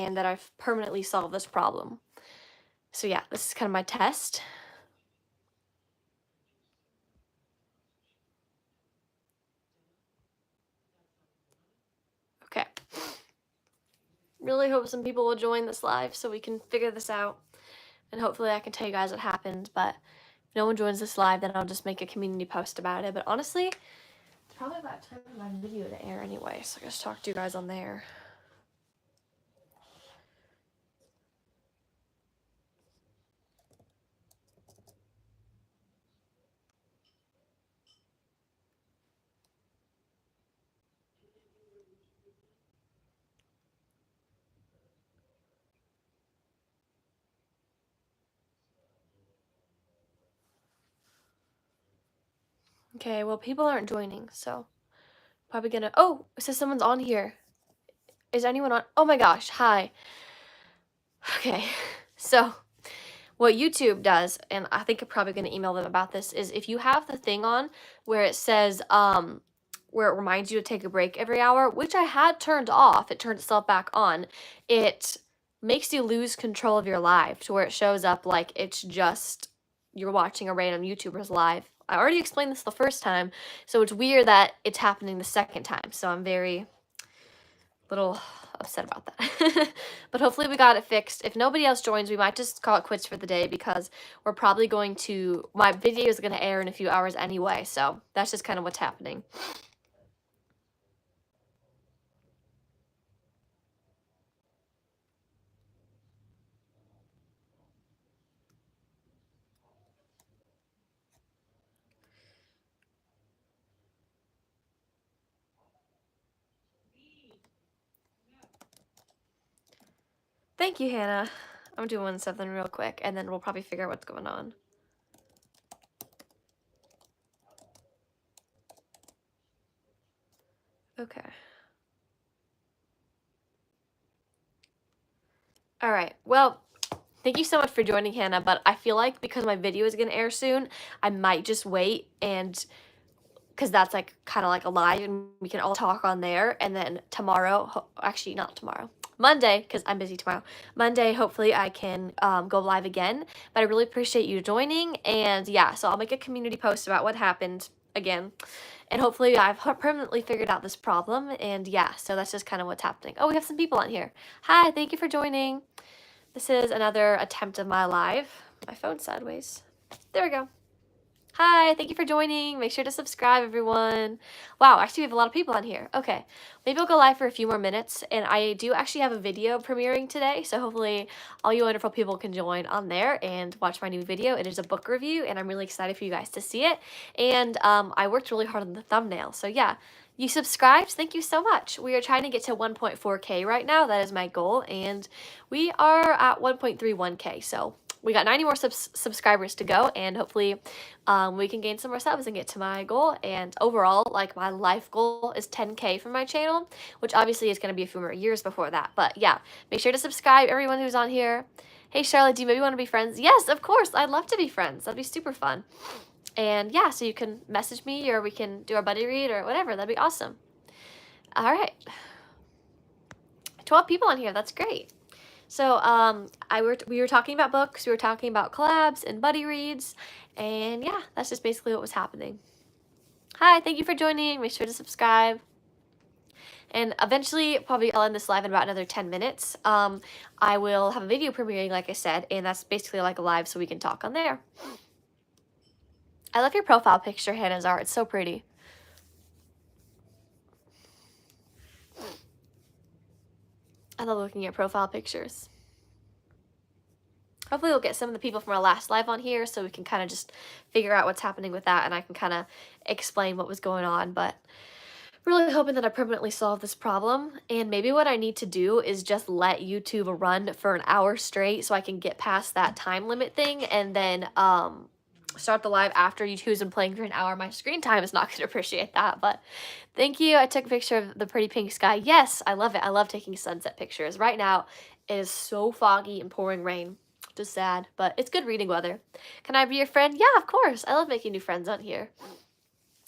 and that I've permanently solved this problem. So yeah, this is kind of my test. Okay. Really hope some people will join this live so we can figure this out. And hopefully I can tell you guys what happened, but if no one joins this live, then I'll just make a community post about it. But honestly, it's probably about time for my video to air anyway, so I just talk to you guys on there. Okay, well, people aren't joining, so probably gonna... Oh, it says someone's on here. Is anyone on? Oh my gosh, hi. Okay, so what YouTube does, and I think I'm probably gonna email them about this, is if you have the thing on where it says, where it reminds you to take a break every hour, which I had turned off, it turned itself back on, it makes you lose control of your live to where it shows up like it's just you're watching a random YouTuber's live. I already explained this the first time, so it's weird that it's happening the second time, so I'm very little upset about that. But hopefully we got it fixed. If nobody else joins, we might just call it quits for the day because we're probably going to, my video is going to air in a few hours anyway, so that's just kind of what's happening. Thank you, Hannah. I'm doing something real quick, and then we'll probably figure out what's going on. Okay. All right. Well, thank you so much for joining, Hannah, but I feel like because my video is going to air soon, I might just wait and... because that's like kind of like a live and we can all talk on there, and then tomorrow, actually not tomorrow, Monday, because I'm busy tomorrow, Monday hopefully I can go live again. But I really appreciate you joining, and yeah, so I'll make a community post about what happened again, and hopefully I've permanently figured out this problem. And yeah, so that's just kind of what's happening. Oh, we have some people on here. Hi, thank you for joining. This is another attempt of my live. My phone's sideways. There we go. Hi, thank you for joining. Make sure to subscribe, everyone. Wow, actually we have a lot of people on here. Okay, maybe we'll go live for a few more minutes, and I do actually have a video premiering today, so hopefully all you wonderful people can join on there and watch my new video. It is a book review, and I'm really excited for you guys to see it, and I worked really hard on the thumbnail, so yeah. You subscribed? Thank you so much. We are trying to get to 1.4K right now. That is my goal, and we are at 1.31K, so we got 90 more subscribers to go, and hopefully we can gain some more subs and get to my goal. And overall, like, my life goal is 10K for my channel, which obviously is going to be a few more years before that. But yeah, make sure to subscribe, everyone who's on here. Hey Charlotte, do you maybe want to be friends? Yes, of course, I'd love to be friends. That'd be super fun. And yeah, so you can message me, or we can do our buddy read or whatever. That'd be awesome. All right, 12 people on here. That's great. So we were talking about books, we were talking about collabs and buddy reads, and yeah, that's just basically what was happening. Hi, thank you for joining. Make sure to subscribe. And eventually, probably I'll end this live in about another 10 minutes. I will have a video premiering, like I said, and that's basically like a live, so we can talk on there. I love your profile picture, Hannah's art. It's so pretty. I love looking at profile pictures. Hopefully we'll get some of the people from our last live on here so we can kind of just figure out what's happening with that, and I can kind of explain what was going on. But really hoping that I permanently solve this problem, and maybe what I need to do is just let YouTube run for an hour straight so I can get past that time limit thing, and then start the live after YouTube's been playing for an hour. My screen time is not going to appreciate that, but thank you. I took a picture of the pretty pink sky. Yes, I love it. I love taking sunset pictures. Right now, it is so foggy and pouring rain. Just sad, but it's good reading weather. Can I be your friend? Yeah, of course. I love making new friends on here.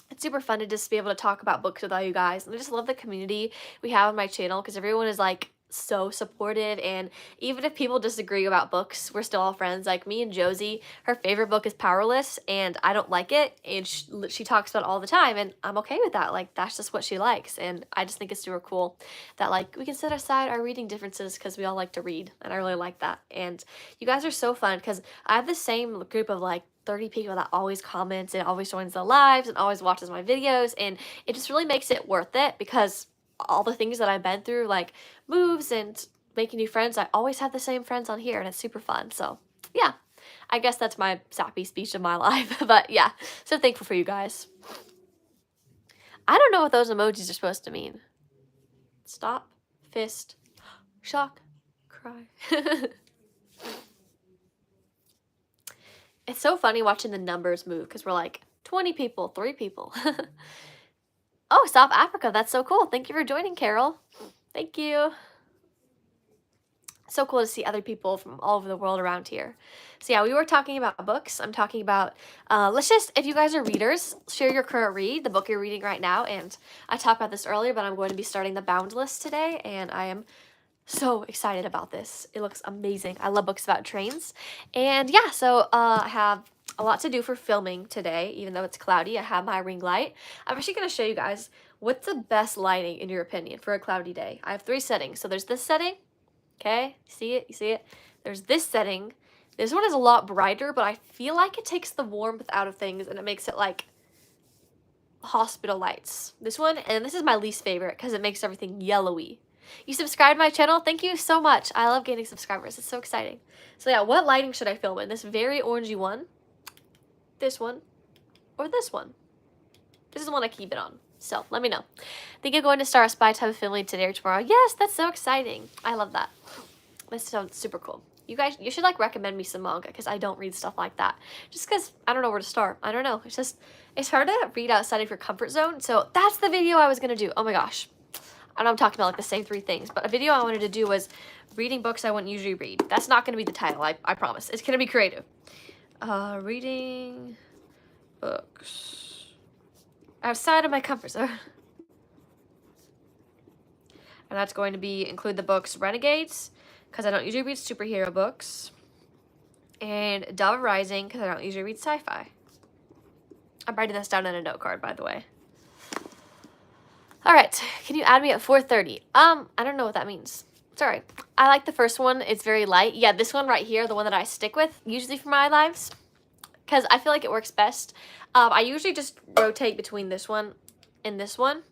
It's super fun to just be able to talk about books with all you guys, and I just love the community we have on my channel because everyone is like so supportive, and even if people disagree about books, we're still all friends. Like me and Josie, her favorite book is Powerless, and I don't like it, and she talks about it all the time, and I'm okay with that. Like, that's just what she likes, and I just think it's super cool that, like, we can set aside our reading differences because we all like to read, and I really like that. And you guys are so fun because I have the same group of, like, 30 people that always comments and always joins the lives and always watches my videos, and it just really makes it worth it because all the things that I've been through, like moves and making new friends, I always have the same friends on here, and it's super fun. So yeah, I guess that's my sappy speech of my life. But yeah, so thankful for you guys. I don't know what those emojis are supposed to mean. Stop, fist, shock, cry. It's so funny watching the numbers move because we're like 20 people, 3 people. Oh, South Africa. That's so cool. Thank you for joining, Carol. Thank you. So cool to see other people from all over the world around here. So yeah, we were talking about books. I'm talking about, let's just, if you guys are readers, share your current read, the book you're reading right now. And I talked about this earlier, but I'm going to be starting the Boundless today, and I am so excited about this. It looks amazing. I love books about trains. And yeah, so I have a lot to do for filming today, even though it's cloudy. I have my ring light. I'm actually going to show you guys what's the best lighting in your opinion for a cloudy day. I have 3 settings. So there's this setting. Okay, see it? You see it? There's this setting. This one is a lot brighter, but I feel like it takes the warmth out of things and it makes it like hospital lights. This one, and this is my least favorite because it makes everything yellowy. You subscribed to my channel? Thank you so much. I love gaining subscribers. It's so exciting. So yeah, what lighting should I film in? This very orangey one, this one, or this one? This is the one I keep it on. So let me know. Think you're going to start a Spy Time filming today or tomorrow? Yes, that's so exciting. I love that. This sounds super cool. You guys, you should like recommend me some manga because I don't read stuff like that. Just because I don't know where to start. I don't know. It's just, it's hard to read outside of your comfort zone. So that's the video I was going to do. Oh my gosh. I know I'm talking about like the same 3 things, but a video I wanted to do was reading books I wouldn't usually read. That's not going to be the title, I promise. It's going to be creative. Reading books outside of my comfort zone. And that's going to be include the books Renegades, because I don't usually read superhero books, and Dove Rising, because I don't usually read sci-fi. I'm writing this down in a note card, by the way. All right, can you add me at 4:30? I don't know what that means. It's all right. I like the first one. It's very light. Yeah, this one right here, the one that I stick with, usually for my lives, because I feel like it works best. I usually just rotate between this one and this one.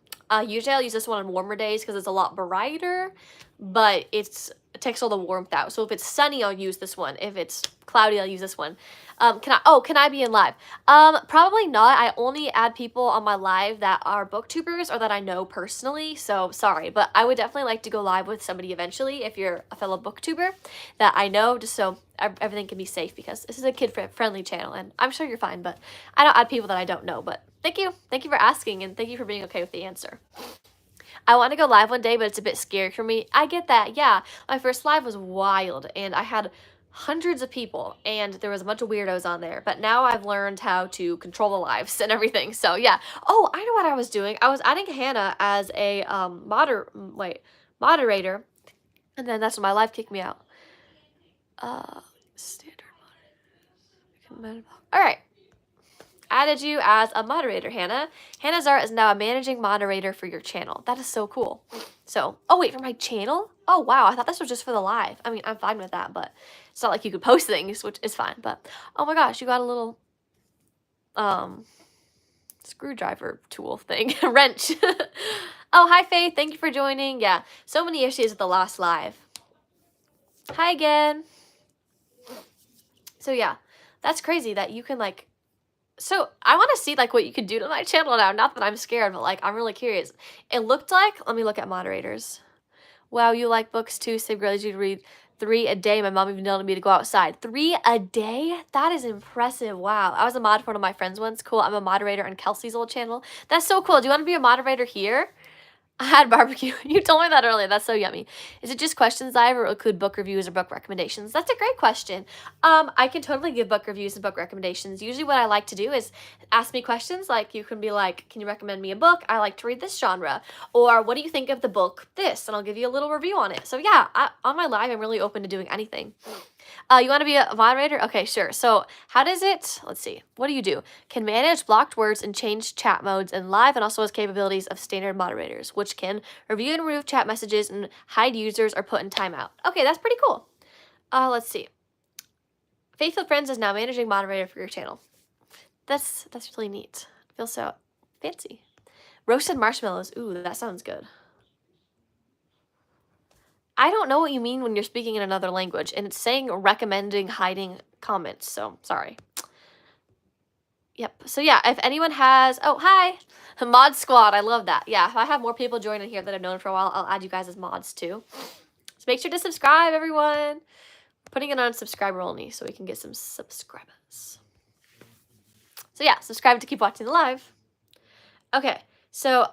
Usually I'll use this one on warmer days because it's a lot brighter, but it takes all the warmth out. So if it's sunny, I'll use this one. If it's cloudy, I'll use this one. Can I be in live? Probably not. I only add people on my live that are booktubers or that I know personally, so sorry. But I would definitely like to go live with somebody eventually if you're a fellow booktuber that I know, just so everything can be safe, because this is a kid-friendly channel, and I'm sure you're fine, but I don't add people that I don't know. But thank you for asking, and thank you for being okay with the answer. I want to go live one day, but it's a bit scary for me. I get that, yeah. My first live was wild, and I had hundreds of people, and there was a bunch of weirdos on there. But now I've learned how to control the lives and everything. So yeah. Oh, I know what I was doing. I was adding Hannah as a moderator, and then that's when my live kicked me out. Standard moderator. All right. Added you as a moderator, Hannah. Hannah Zara is now a managing moderator for your channel. That is so cool. So, oh wait, for my channel? Oh wow, I thought this was just for the live. I mean, I'm fine with that, but it's not like you could post things, which is fine. But oh my gosh, you got a little screwdriver tool thing, wrench. Oh, hi Faith, thank you for joining. Yeah, so many issues with the last live. Hi again. So yeah, that's crazy that you can like. So I want to see like what you can do to my channel now. Not that I'm scared, but like I'm really curious. It looked like, let me look at moderators. Wow, you like books too. Save girls, you read 3 a day. My mom even told me to go outside. 3 a day? That is impressive. Wow. I was a mod for one of my friends once. Cool. I'm a moderator on Kelsey's old channel. That's so cool. Do you want to be a moderator here? I had barbecue. You told me that earlier. That's so yummy. Is it just questions live or include book reviews or book recommendations? That's a great question. I can totally give book reviews and book recommendations. Usually what I like to do is ask me questions like you can be like, can you recommend me a book? I like to read this genre. Or what do you think of the book this? And I'll give you a little review on it. So yeah, on my live, I'm really open to doing anything. You want to be a moderator? Okay, sure. So how does it, let's see, what do you do? Can manage blocked words and change chat modes in live and also has capabilities of standard moderators, which can review and remove chat messages and hide users or put in timeout. Okay, that's pretty cool. Let's see. Faithful Friends is now managing moderator for your channel. That's really neat. I feel so fancy. Roasted marshmallows. Ooh, that sounds good. I don't know what you mean when you're speaking in another language, and it's saying recommending hiding comments, so sorry. Yep. So yeah, if anyone has, oh, hi, mod squad, I love that. Yeah, if I have more people joining here that I've known for a while, I'll add you guys as mods too. So make sure to subscribe, everyone. Putting it on subscriber only so we can get some subscribers. So yeah, subscribe to keep watching the live. Okay, so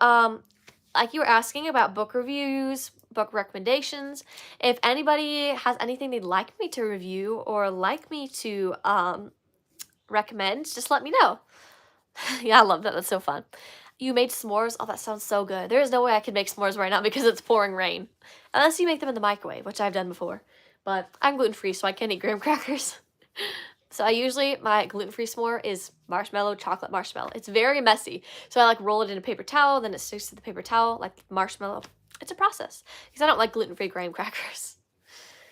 like you were asking about book reviews, book recommendations. If anybody has anything they'd like me to review or like me to recommend, just let me know. Yeah, I love that. That's so fun. You made s'mores? Oh, that sounds so good. There is no way I could make s'mores right now because it's pouring rain. Unless you make them in the microwave, which I've done before. But I'm gluten-free, so I can't eat graham crackers. So I usually, my gluten-free s'more is marshmallow, chocolate marshmallow. It's very messy. So I like roll it in a paper towel, then it sticks to the paper towel, like marshmallow. It's a process. Because I don't like gluten-free graham crackers.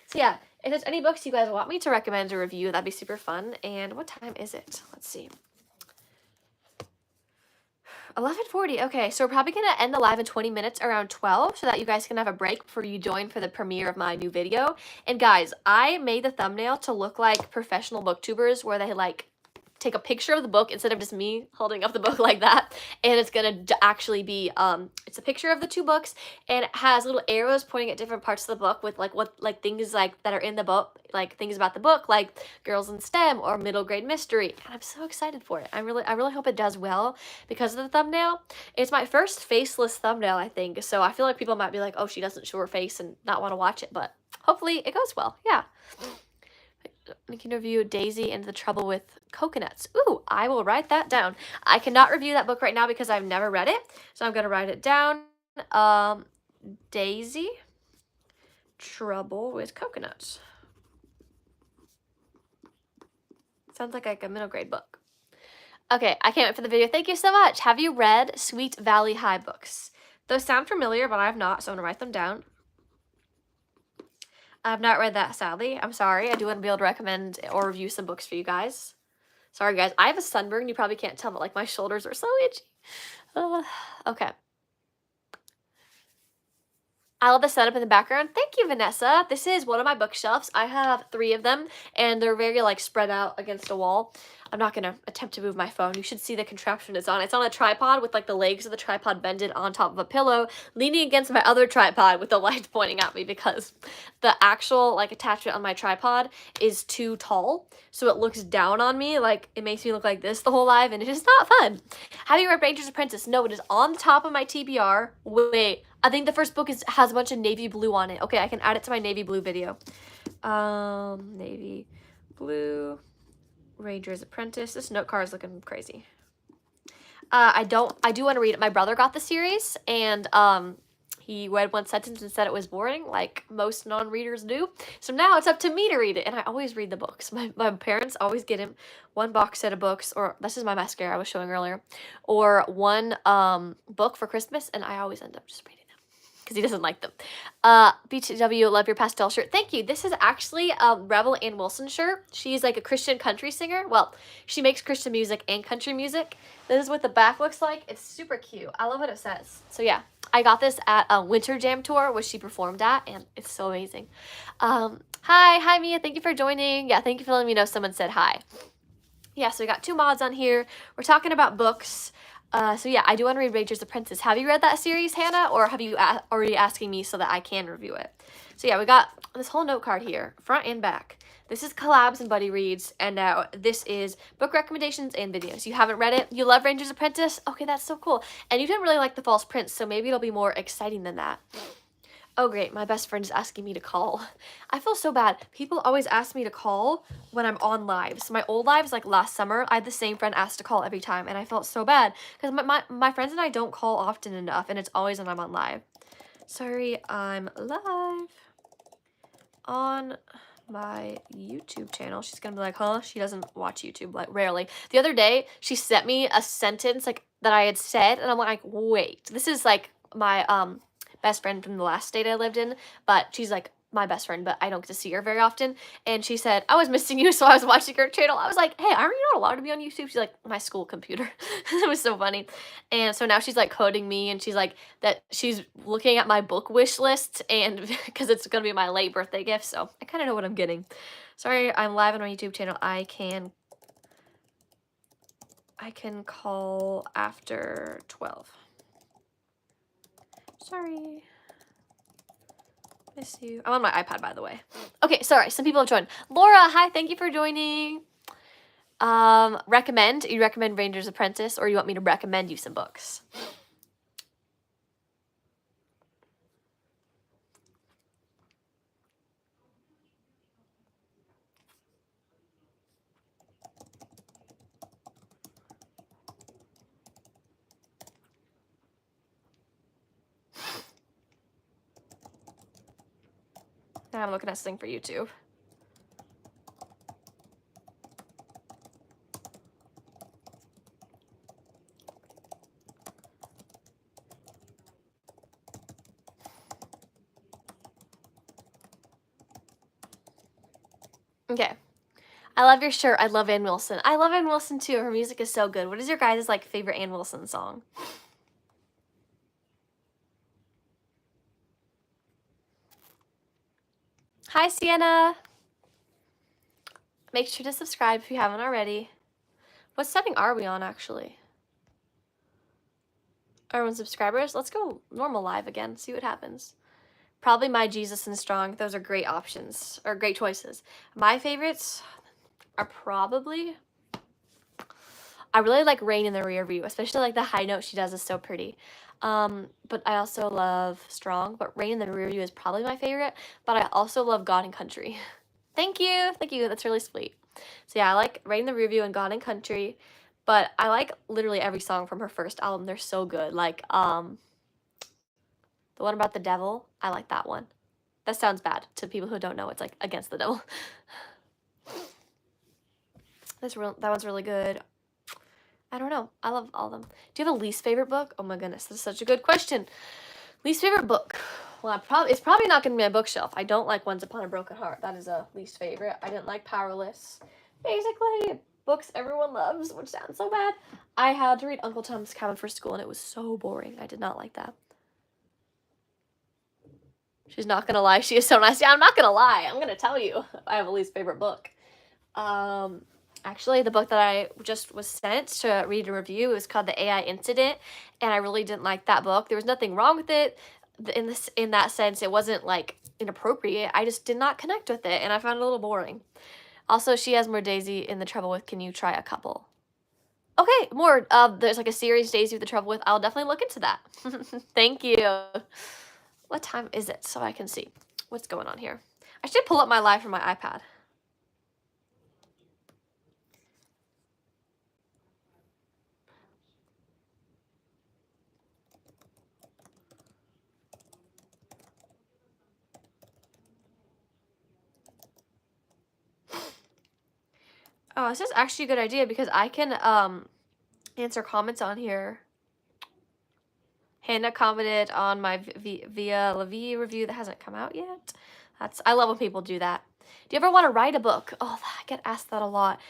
So yeah, if there's any books you guys want me to recommend or review, that'd be super fun. And what time is it? Let's see. 11:40. Okay, so we're probably going to end the live in 20 minutes around 12 so that you guys can have a break before you join for the premiere of my new video. And guys, I made the thumbnail to look like professional booktubers where they like take a picture of the book instead of just me holding up the book like that. And it's going to actually be, it's a picture of the two books and it has little arrows pointing at different parts of the book with like what, like things like that are in the book, like things about the book, like girls in STEM or middle grade mystery. And I'm so excited for it. I really hope it does well because of the thumbnail. It's my first faceless thumbnail, I think. So I feel like people might be like, oh, she doesn't show her face and not want to watch it, but hopefully it goes well. Yeah. We can review Daisy and the Trouble with Coconuts. Ooh, I will write that down. I cannot review that book right now because I've never read it. So I'm going to write it down. Daisy, Trouble with Coconuts. Sounds like a middle grade book. Okay, I can't wait for the video. Thank you so much. Have you read Sweet Valley High books? Those sound familiar, but I have not, so I'm going to write them down. I've not read that, sadly. I'm sorry. I do want to be able to recommend or review some books for you guys. Sorry, guys. I have a sunburn. You probably can't tell, but like my shoulders are so itchy. Okay. I love the setup in the background. Thank you, Vanessa. This is one of my bookshelves. I have 3 of them, and they're very like spread out against a wall. I'm not going to attempt to move my phone. You should see the contraption it's on. It's on a tripod with like the legs of the tripod bended on top of a pillow, leaning against my other tripod with the light pointing at me because the actual like attachment on my tripod is too tall. So it looks down on me. Like it makes me look like this the whole live and it's just not fun. Have you read Ranger's Apprentice? No, it is on the top of my TBR. Wait, I think the first book has a bunch of navy blue on it. Okay, I can add it to my navy blue video. Navy blue. Ranger's Apprentice. This note card is looking crazy. I do want to read it. My brother got the series and he read one sentence and said it was boring, like most non-readers do. So now it's up to me to read it, and I always read the books. My parents always get him one box set of books, or this is my mascara I was showing earlier, or one book for Christmas, and I always end up just reading them because he doesn't like them. BTW, love your pastel shirt. Thank you. This is actually a Rebel Ann Wilson shirt. She's like a Christian country singer. Well, she makes Christian music and country music. This is what the back looks like. It's super cute. I love what it says. So yeah, I got this at a Winter Jam tour, which she performed at, and it's so amazing. Hi Mia. Thank you for joining. Yeah, thank you for letting me know someone said hi. Yeah, so we got 2 mods on here. We're talking about books. So yeah, I do want to read Rangers Apprentice. Have you read that series, Hannah, or have you already asking me so that I can review it? So yeah, we got this whole note card here, front and back. This is collabs and buddy reads, and now this is book recommendations and videos. You haven't read it? You love Rangers Apprentice? Okay, that's so cool. And you didn't really like The False Prince, so maybe it'll be more exciting than that. Oh great, my best friend is asking me to call. I feel so bad. People always ask me to call when I'm on lives. My old lives, like last summer, I had the same friend ask to call every time, and I felt so bad because my friends and I don't call often enough, and it's always when I'm on live. Sorry, I'm live on my YouTube channel. She's gonna be like, huh? She doesn't watch YouTube, like rarely. The other day, she sent me a sentence like that I had said, and I'm like, wait, this is like my best friend from the last state I lived in, but she's like my best friend, but I don't get to see her very often. And she said, I was missing you, so I was watching her channel. I was like, hey, aren't you not allowed to be on YouTube? She's like, my school computer. It was so funny. And so now she's like coding me, and she's like that she's looking at my book wish list, and because it's gonna be my late birthday gift, so I kind of know what I'm getting. Sorry, I'm live on my YouTube channel. I can call after 12. Sorry. Miss you. I'm on my iPad, by the way. Okay, sorry. Some people have joined. Laura, hi. Thank you for joining. Recommend. You recommend Ranger's Apprentice, or you want me to recommend you some books? Now I'm looking at something for YouTube. Okay. I love your shirt. I love Ann Wilson. I love Ann Wilson too. Her music is so good. What is your guys' like favorite Ann Wilson song? Hi, Sienna. Make sure to subscribe if you haven't already. What setting are we on, actually? Everyone subscribers? Let's go normal live again, see what happens. Probably My Jesus and Strong. Those are great options, or great choices. My favorites are probably... I really like Rain in the Rear View, especially like the high note she does is so pretty. But I also love Strong, but Rain in the Rear View is probably my favorite, but I also love God and Country. Thank you, that's really sweet. So yeah, I like Rain in the Rear View and God and Country, but I like literally every song from her first album. They're so good. Like, the one about the devil, I like that one. That sounds bad to people who don't know. It's like against the devil. That one's really good. I don't know. I love all of them. Do you have a least favorite book? Oh my goodness, this is such a good question. Least favorite book? Well, it's probably not going to be my bookshelf. I don't like Once Upon a Broken Heart. That is a least favorite. I didn't like Powerless. Basically, books everyone loves, which sounds so bad. I had to read Uncle Tom's Cabin for School, and it was so boring. I did not like that. She's not going to lie. She is so nice. Yeah, I'm not going to lie. I'm going to tell you I have a least favorite book. Actually, the book that I just was sent to read and review is called The AI Incident, and I really didn't like that book. There was nothing wrong with it in that sense. It wasn't like inappropriate. I just did not connect with it, and I found it a little boring. Also, she has more Daisy in the Trouble with. Can you try a couple? Okay, more. There's like a series, Daisy with the Trouble with. I'll definitely look into that. Thank you. What time is it so I can see what's going on here? I should pull up my live from my iPad. Oh, this is actually a good idea because I can answer comments on here. Hannah commented on my Via La Vie review that hasn't come out yet. I love when people do that. Do you ever want to write a book? Oh, I get asked that a lot.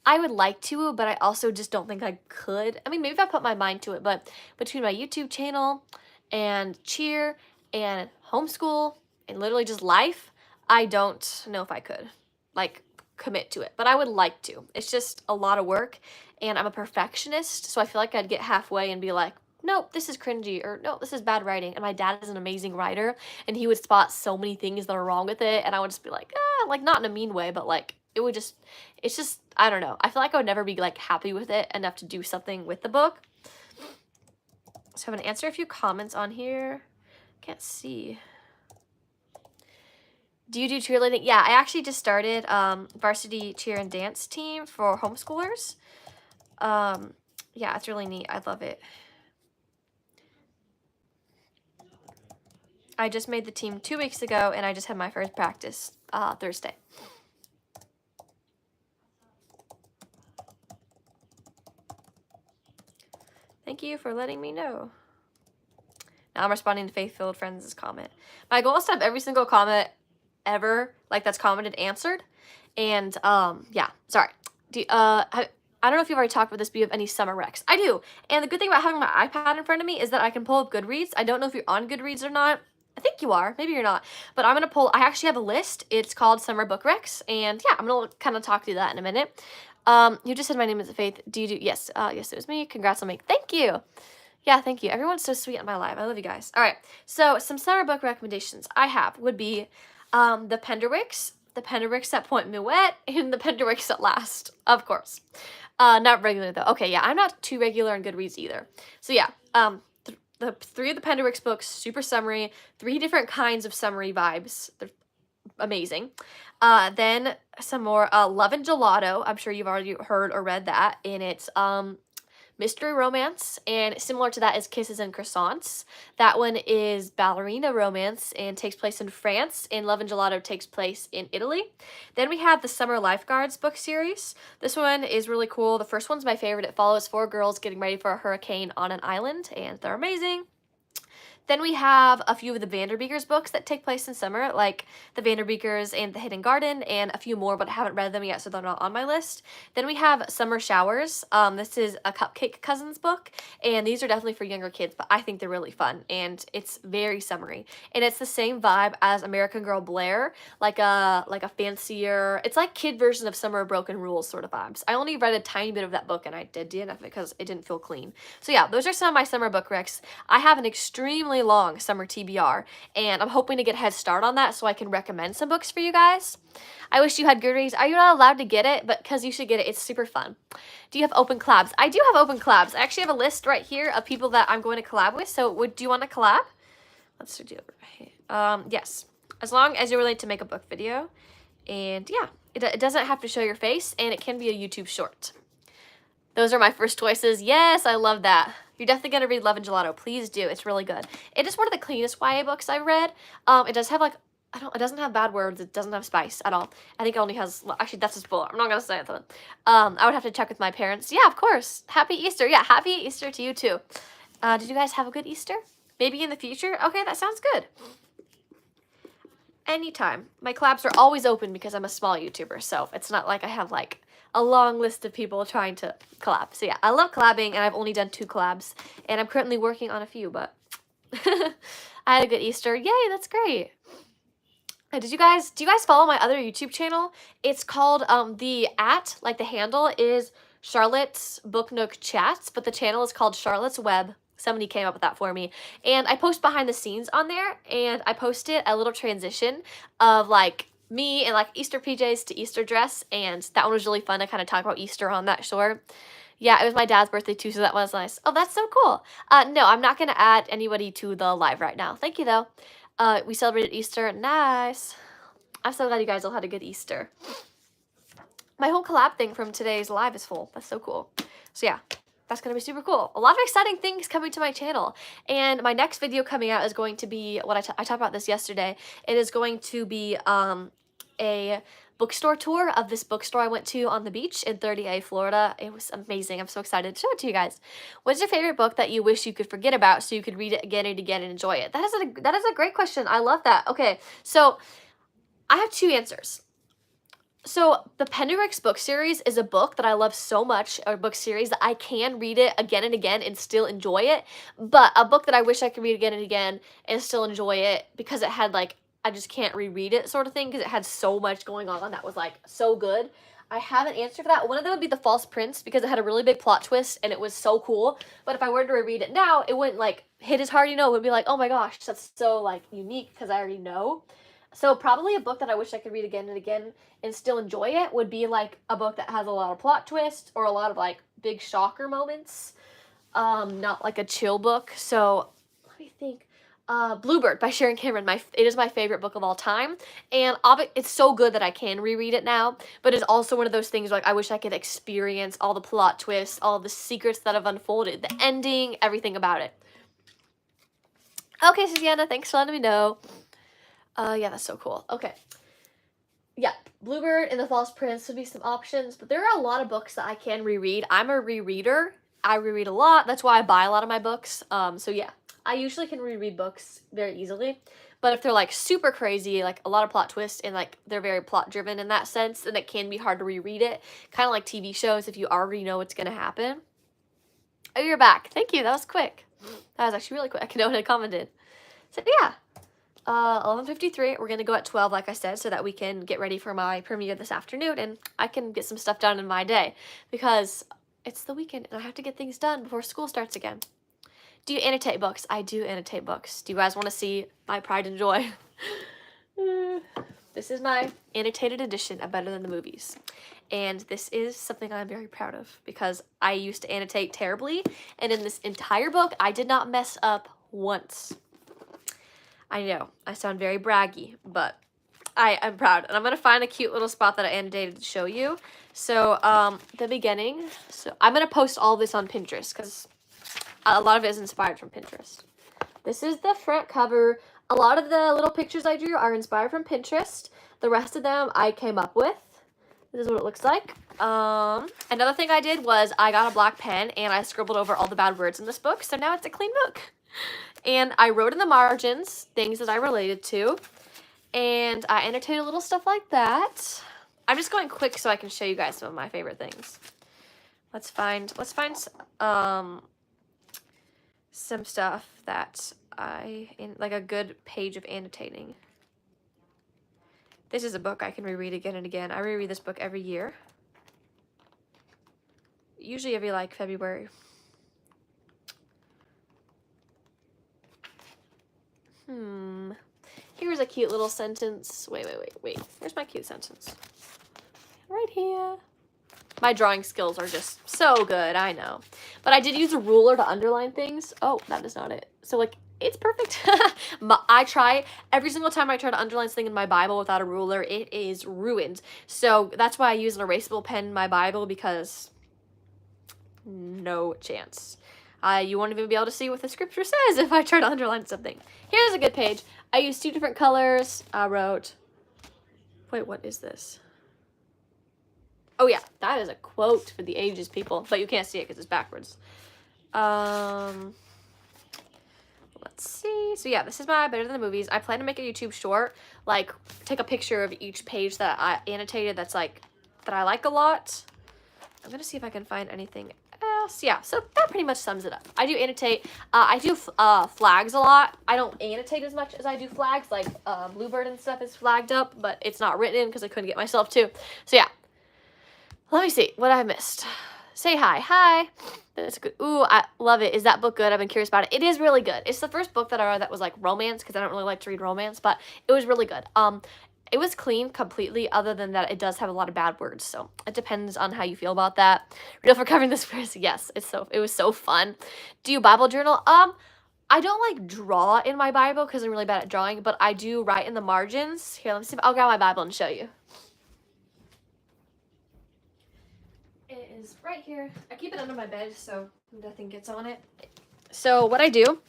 I would like to, but I also just don't think I could. I mean, maybe if I put my mind to it, but between my YouTube channel and cheer and homeschool and literally just life, I don't know if I could. Like, commit to it, but I would like to. It's just a lot of work, and I'm a perfectionist, so I feel like I'd get halfway and be like, nope, this is cringy, or no, this is bad writing. And my dad is an amazing writer, and he would spot so many things that are wrong with it, and I would just be like, like not in a mean way, but like it's just, I don't know. I feel like I would never be like happy with it enough to do something with the book. So I'm gonna answer a few comments on here. Can't see. Do you do cheerleading? Yeah, I actually just started varsity cheer and dance team for homeschoolers. Yeah, it's really neat. I love it. I just made the team 2 weeks ago, and I just had my first practice Thursday. Thank you for letting me know. Now I'm responding to Faith-Filled Friends' comment. My goal is to have every single comment ever, like, that's commented, answered. And, yeah, sorry. I don't know if you've already talked about this, but you have any summer recs? I do. And the good thing about having my iPad in front of me is that I can pull up Goodreads. I don't know if you're on Goodreads or not. I think you are. Maybe you're not. But I'm going to pull, I actually have a list. It's called Summer Book Recs. And, yeah, I'm going to kind of talk through that in a minute. You just said my name is Faith. Do you do? Yes. Yes, it was me. Congrats on me. Thank you. Yeah, thank you. Everyone's so sweet in my life. I love you guys. All right. So some summer book recommendations I have would be the Penderwicks at Point Muette, and the Penderwicks at Last, of course. Not regular though. Okay, yeah, I'm not too regular on Goodreads either. So yeah, the 3 of the Penderwicks books, super summary, 3 different kinds of summary vibes. They're amazing. Then some more Love and Gelato. I'm sure you've already heard or read that, and it's mystery romance, and similar to that is Kisses and Croissants. That one is ballerina romance and takes place in France, and Love and Gelato takes place in Italy. Then we have the Summer Lifeguards book series. This one is really cool. The first one's my favorite. It follows 4 girls getting ready for a hurricane on an island, and they're amazing. Then we have a few of the Vanderbeekers books that take place in summer, like the Vanderbeekers and the Hidden Garden, and a few more, but I haven't read them yet, so they're not on my list. Then we have Summer Showers. This is a Cupcake Cousins book, and these are definitely for younger kids, but I think they're really fun, and it's very summery. And it's the same vibe as American Girl Blair, like a fancier, it's like kid version of Summer of Broken Rules sort of vibes. I only read a tiny bit of that book, and I did DNF because it didn't feel clean. So yeah, those are some of my summer book recs. I have an extremely long summer TBR, and I'm hoping to get a head start on that so I can recommend some books for you guys. I wish you had Goodreads. Are you not allowed to get it? But because you should get it. It's super fun. Do you have open collabs? I do have open collabs. I actually have a list right here of people that I'm going to collab with. So do you want to collab? Let's do it. Yes, as long as you're willing to make a book video, and yeah, it doesn't have to show your face, and it can be a YouTube short. Those are my first choices. Yes, I love that. You're definitely going to read Love and Gelato. Please do. It's really good. It is one of the cleanest YA books I've read. It does have like, it doesn't have bad words. It doesn't have spice at all. I think it only has, actually that's a spoiler. I'm not going to say it though. I would have to check with my parents. Yeah, of course. Happy Easter. Yeah, happy Easter to you too. Did you guys have a good Easter? Maybe in the future? Okay, that sounds good. Anytime. My collabs are always open because I'm a small YouTuber, so it's not like I have like a long list of people trying to collab. So yeah, I love collabing, and I've only done 2 collabs, and I'm currently working on a few, but I had a good Easter. Yay, that's great. Do you guys follow my other YouTube channel? It's called, the handle is Charlotte's BookNook Chats, but the channel is called Charlotte's Web. Somebody came up with that for me. And I post behind the scenes on there, and I posted a little transition of like me in like Easter PJs to Easter dress, and that one was really fun to kind of talk about Easter on that short. Yeah, it was my dad's birthday too, so that was nice. Oh, that's so cool. No, I'm not going to add anybody to the live right now. Thank you, though. We celebrated Easter. Nice. I'm so glad you guys all had a good Easter. My whole collab thing from today's live is full. That's so cool. So yeah, that's going to be super cool. A lot of exciting things coming to my channel. And my next video coming out is going to be, what I talked about this yesterday. It is going to be a bookstore tour of this bookstore I went to on the beach in 30A, Florida. It was amazing. I'm so excited to show it to you guys. What's your favorite book that you wish you could forget about so you could read it again and again and enjoy it? That is a great question. I love that. Okay, so I have 2 answers. So the Penderwicks book series is a book that I love so much, a book series that I can read it again and again and still enjoy it, but a book that I wish I could read again and again and still enjoy it because it had like I just can't reread it sort of thing because it had so much going on that was like so good. I have an answer for that. One of them would be The False Prince because it had a really big plot twist and it was so cool. But if I were to reread it now, it wouldn't like hit as hard, you know, it would be like, oh my gosh, that's so like unique because I already know. So probably a book that I wish I could read again and again and still enjoy it would be like a book that has a lot of plot twists or a lot of like big shocker moments. Not like a chill book. So let me think. Bluebird by Sharon Cameron. It is my favorite book of all time, and it's so good that I can reread it now. But it's also one of those things like I wish I could experience all the plot twists, all the secrets that have unfolded, the ending, everything about it. Okay, Susanna, thanks for letting me know. Yeah, that's so cool. Okay. Yeah, Bluebird and The False Prince would be some options, but there are a lot of books that I can reread. I'm a rereader. I reread a lot. That's why I buy a lot of my books. So yeah, I usually can reread books very easily. But if they're like super crazy, like a lot of plot twists and like they're very plot driven in that sense, then it can be hard to reread it. Kind of like TV shows if you already know what's going to happen. Oh, you're back. Thank you. That was quick. That was actually really quick. I know what I commented. So yeah. 11:53. We're gonna go at 12, like I said, so that we can get ready for my premiere this afternoon and I can get some stuff done in my day because it's the weekend and I have to get things done before school starts again. Do you annotate books? I do annotate books. Do you guys want to see my pride and joy? This is my annotated edition of Better Than the Movies. And this is something I'm very proud of because I used to annotate terribly, and in this entire book, I did not mess up once. I know, I sound very braggy, but I'm proud. And I'm going to find a cute little spot that I annotated to show you. So, the beginning. So, I'm going to post all this on Pinterest because a lot of it is inspired from Pinterest. This is the front cover. A lot of the little pictures I drew are inspired from Pinterest. The rest of them I came up with. This is what it looks like. Another thing I did was I got a black pen and I scribbled over all the bad words in this book. So now it's a clean book. And I wrote in the margins things that I related to. And I annotated little stuff like that. I'm just going quick so I can show you guys some of my favorite things. Let's find some stuff that like a good page of annotating. This is a book I can reread again and again. I reread this book every year. Usually every like February. Here's a cute little sentence. Wait. Where's my cute sentence? Right here. My drawing skills are just so good, I know. But I did use a ruler to underline things. Oh, that is not it. So, like, it's perfect. I try, every single time I try to underline something in my Bible without a ruler, it is ruined. So, that's why I use an erasable pen in my Bible, because no chance. You won't even be able to see what the scripture says if I try to underline something. Here's a good page. I used 2 different colors. I wrote, wait, what is this? Oh yeah, that is a quote for the ages, people, but you can't see it because it's backwards. Let's see. So yeah, this is my Better Than the Movies. I plan to make a YouTube short, like take a picture of each page that I annotated that's like, that I like a lot. I'm gonna see if I can find anything else. Yeah, so that pretty much sums it up. I do annotate. I do flags a lot. I don't annotate as much as I do flags, like Bluebird and stuff is flagged up, but it's not written in because I couldn't get myself to. So yeah. Let me see what I missed. Say hi. Hi. That's good. Ooh, I love it. Is that book good? I've been curious about it. It is really good. It's the first book that I read that was like romance, because I don't really like to read romance, but it was really good. It was clean completely, other than that it does have a lot of bad words, so it depends on how you feel about that. Real for covering this verse. Yes, it was so fun. Do you Bible journal? I don't like draw in my Bible because I'm really bad at drawing, but I do write in the margins. Here, let me see if I'll grab my Bible and show you. It is right here. I keep it under my bed so nothing gets on it. So what I do,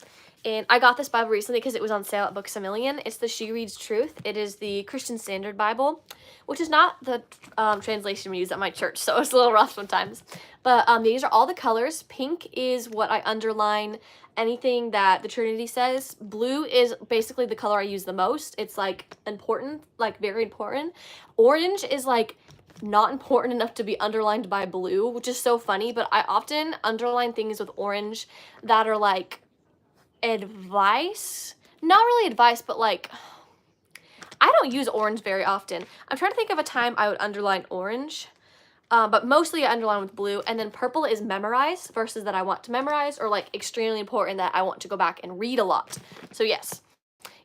and I got this Bible recently because it was on sale at Books A Million. It's the She Reads Truth. It is the Christian Standard Bible, which is not the translation we use at my church, so it's a little rough sometimes. But these are all the colors. Pink is what I underline anything that the Trinity says. Blue is basically the color I use the most. It's like important, like very important. Orange is like not important enough to be underlined by blue, which is so funny, but I often underline things with orange that are like advice. Not really advice, but like I don't use orange very often. I'm trying to think of a time I would underline orange. But mostly I underline with blue, and then purple is memorize, verses that I want to memorize, or like extremely important that I want to go back and read a lot. So yes,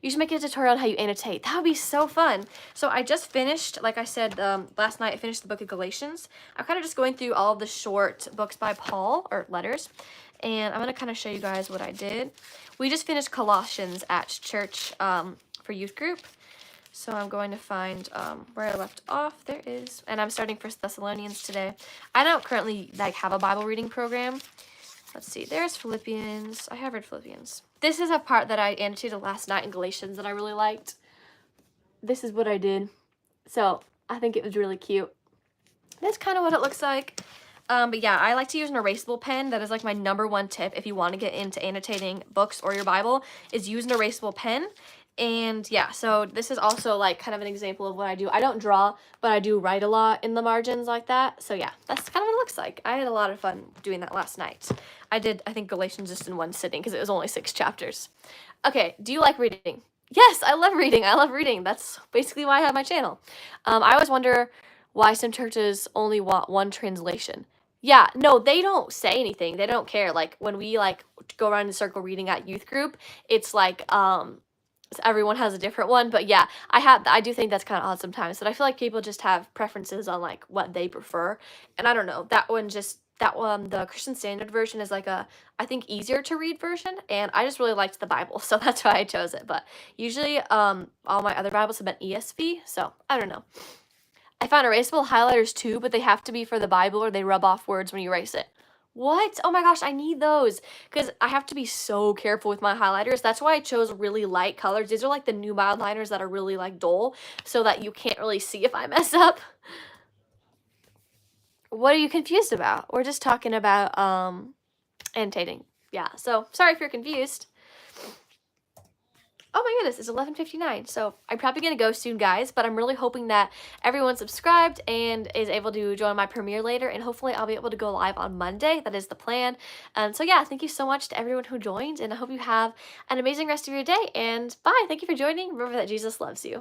you should make a tutorial on how you annotate. That would be so fun. So I just finished, like I said, last night I finished the book of Galatians. I'm kind of just going through all of the short books by Paul, or letters, and I'm going to kind of show you guys what I did. We just finished Colossians at church for youth group. So I'm going to find where I left off. There is, and I'm starting 1 Thessalonians today. I don't currently like have a Bible reading program. Let's see, there's Philippians. I have read Philippians. This is a part that I annotated last night in Galatians that I really liked. This is what I did. So I think it was really cute. That's kind of what it looks like. But yeah, I like to use an erasable pen. That is like my #1 tip if you want to get into annotating books or your Bible, is use an erasable pen. And yeah, so this is also like kind of an example of what I do. I don't draw, but I do write a lot in the margins like that. So yeah, that's kind of what it looks like. I had a lot of fun doing that last night. I did, I think, Galatians just in one sitting because it was only 6 chapters. Okay, do you like reading? Yes, I love reading. I love reading. That's basically why I have my channel. I always wonder why some churches only want one translation. Yeah, no, they don't say anything. They don't care. Like when we like go around in a circle reading at youth group, it's like so everyone has a different one. But yeah, I do think that's kind of odd sometimes, but I feel like people just have preferences on like what they prefer. And I don't know, that one, the Christian Standard Version is like a, I think, easier to read version, and I just really liked the Bible, so that's why I chose it. But usually all my other Bibles have been ESV, so I don't know. I found erasable highlighters too, but they have to be for the Bible or they rub off words when you erase it. What? Oh my gosh, I need those because I have to be so careful with my highlighters. That's why I chose really light colors. These are like the new mild liners that are really like dull so that you can't really see if I mess up. What are you confused about? We're just talking about annotating. Yeah, so sorry if you're confused. Oh my goodness, it's 11:59, so I'm probably going to go soon, guys, but I'm really hoping that everyone subscribed and is able to join my premiere later, and hopefully I'll be able to go live on Monday. That is the plan. And so yeah, thank you so much to everyone who joined, and I hope you have an amazing rest of your day, and bye. Thank you for joining. Remember that Jesus loves you.